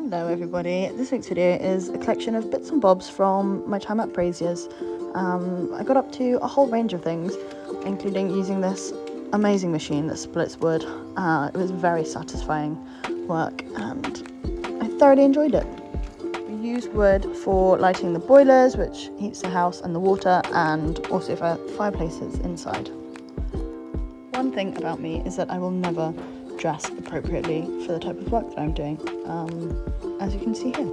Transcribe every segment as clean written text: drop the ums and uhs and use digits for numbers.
Hello everybody, this week's video is a collection of bits and bobs from my time at Braziers. I got up to a whole range of things, including using this amazing machine that splits wood. It was very satisfying work and I thoroughly enjoyed it. We used wood for lighting the boilers, which heats the house and the water, and also for fireplaces inside. One thing about me is that I will never dress appropriately for the type of work that I'm doing, as you can see here.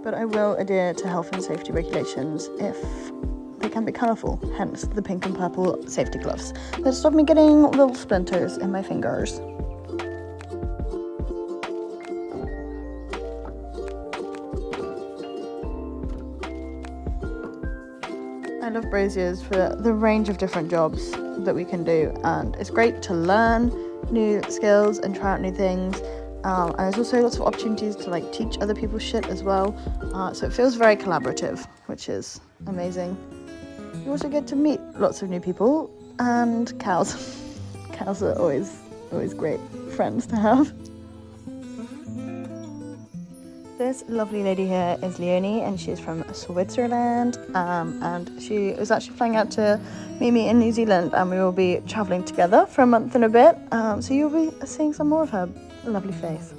But I will adhere to health and safety regulations if they can be colourful, hence the pink and purple safety gloves that stop me getting little splinters in my fingers. I love Braziers for the range of different jobs that we can do, and it's great to learn new skills and try out new things, and there's also lots of opportunities to teach other people shit as well, so it feels very collaborative, which is amazing. You also get to meet lots of new people, and cows. Cows are always great friends to have. This lovely lady here is Leonie, and she's from Switzerland, and she was actually flying out to meet me in New Zealand, and we will be travelling together for a month and a bit, so you'll be seeing some more of her lovely face.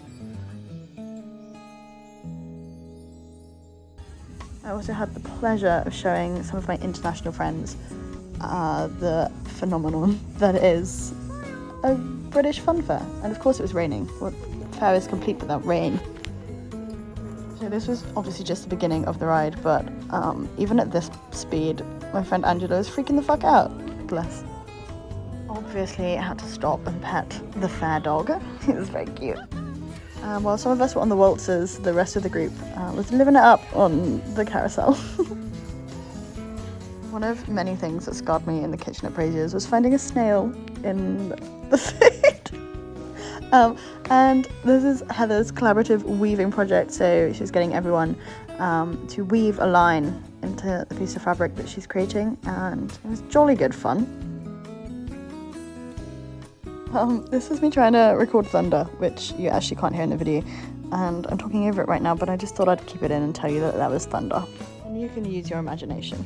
I also had the pleasure of showing some of my international friends the phenomenon that is a British fun fair, and of course it was raining. What fair is complete without rain? So this was obviously just the beginning of the ride, but even at this speed, my friend Angela was freaking the fuck out. Bless. Obviously, I had to stop and pet the fair dog. He was very cute. While some of us were on the waltzers, the rest of the group was living it up on the carousel. One of many things that scarred me in the kitchen at Braziers was finding a snail in the food. And this is Heather's collaborative weaving project, so she's getting everyone to weave a line into the piece of fabric that she's creating, and it was jolly good fun. This is me trying to record thunder, which you actually can't hear in the video, and I'm talking over it right now, but I just thought I'd keep it in and tell you that was thunder. And you can use your imagination.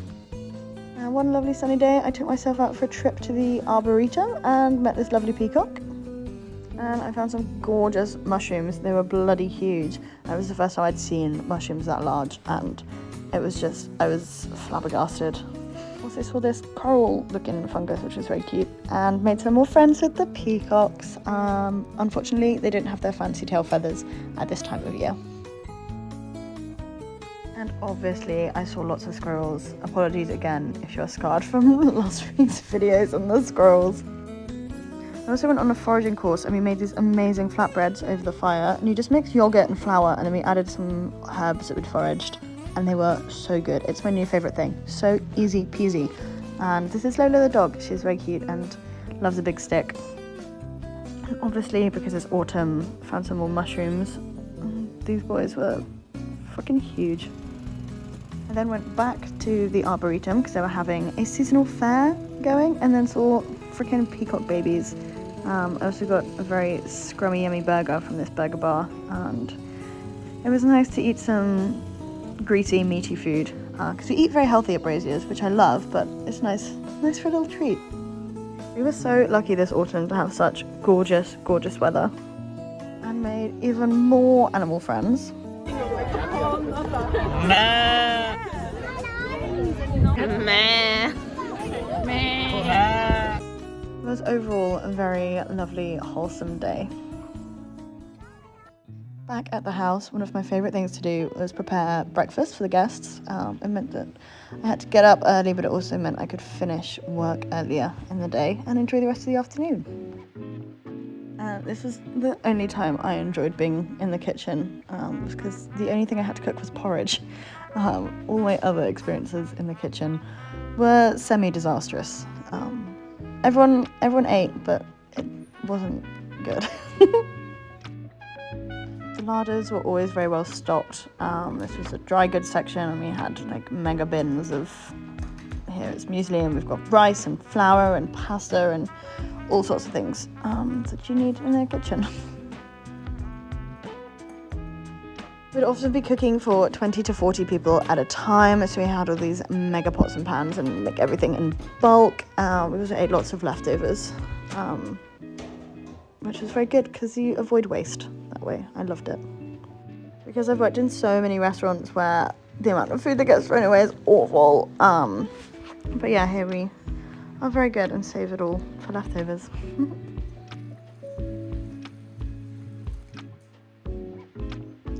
One lovely sunny day, I took myself out for a trip to the Arboretum and met this lovely peacock. And I found some gorgeous mushrooms. They were bloody huge. It was the first time I'd seen mushrooms that large, and I was flabbergasted. Also saw this coral looking fungus, which was very cute, and made some more friends with the peacocks. Unfortunately, they didn't have their fancy tail feathers at this time of year. And obviously, I saw lots of squirrels. Apologies again if you're scarred from last week's videos on the squirrels. I also went on a foraging course, and we made these amazing flatbreads over the fire, and you just mix yogurt and flour, and then we added some herbs that we'd foraged, and they were so good. It's my new favourite thing. So easy peasy. And this is Lola the dog. She's very cute and loves a big stick. And obviously, because it's autumn, found some more mushrooms. These boys were fucking huge. I then went back to the Arboretum because they were having a seasonal fair going, and then saw freaking peacock babies. I also got a very scrummy yummy burger from this burger bar, and it was nice to eat some greasy meaty food, because we eat very healthy at Braziers, which I love, but it's nice for a little treat. We were so lucky this autumn to have such gorgeous weather, and made even more animal friends. It was overall a very lovely, wholesome day. Back at the house, one of my favourite things to do was prepare breakfast for the guests. It meant that I had to get up early, but it also meant I could finish work earlier in the day and enjoy the rest of the afternoon. This was the only time I enjoyed being in the kitchen, because the only thing I had to cook was porridge. All my other experiences in the kitchen were semi-disastrous. Everyone ate, but it wasn't good. The larders were always very well stocked. This was a dry goods section, and we had mega bins of, here it's muesli, and we've got rice and flour and pasta and all sorts of things that you need in a kitchen. We'd often be cooking for 20 to 40 people at a time, so we had all these mega pots and pans and make everything in bulk. We also ate lots of leftovers, which was very good because you avoid waste that way. I loved it. Because I've worked in so many restaurants where the amount of food that gets thrown away is awful. But yeah, here we are very good and save it all for leftovers.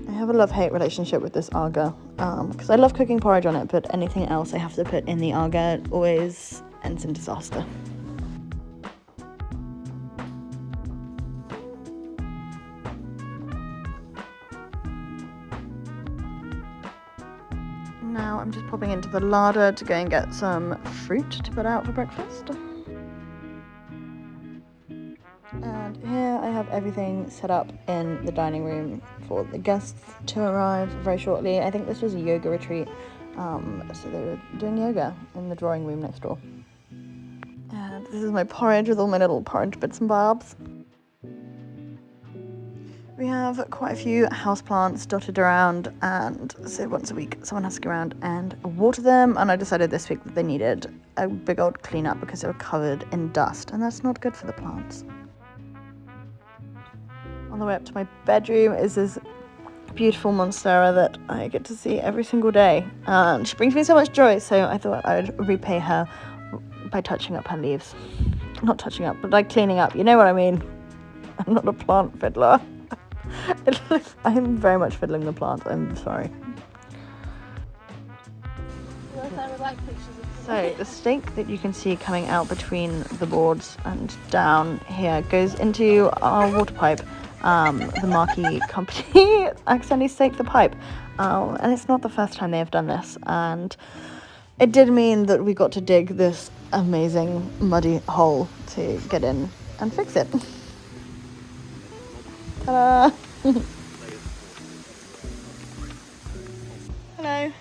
I have a love-hate relationship with this agar because I love cooking porridge on it, but anything else I have to put in the agar always ends in disaster. Now I'm just popping into the larder to go and get some fruit to put out for breakfast. And here I have everything set up in the dining room for the guests to arrive very shortly. I think this was a yoga retreat, so they were doing yoga in the drawing room next door. And this is my porridge with all my little porridge bits and bobs. We have quite a few houseplants dotted around, and so once a week someone has to go around and water them, and I decided this week that they needed a big old clean up because they were covered in dust, and that's not good for the plants. On the way up to my bedroom is this beautiful monstera that I get to see every single day, and she brings me so much joy, so I thought I would repay her by touching up her leaves. Not touching up, but like cleaning up, you know what I mean. I'm not a plant fiddler. I'm very much fiddling the plant, I'm sorry. So the stake that you can see coming out between the boards and down here goes into our water pipe. The Marquee company accidentally staked the pipe, and it's not the first time they have done this, and it did mean that we got to dig this amazing muddy hole to get in and fix it. Ta-da! Hello.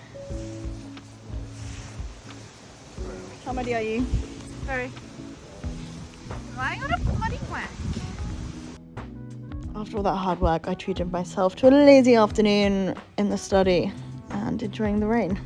How muddy are you? Very. Why on a muddy quack? After all that hard work, I treated myself to a lazy afternoon in the study and enjoying the rain.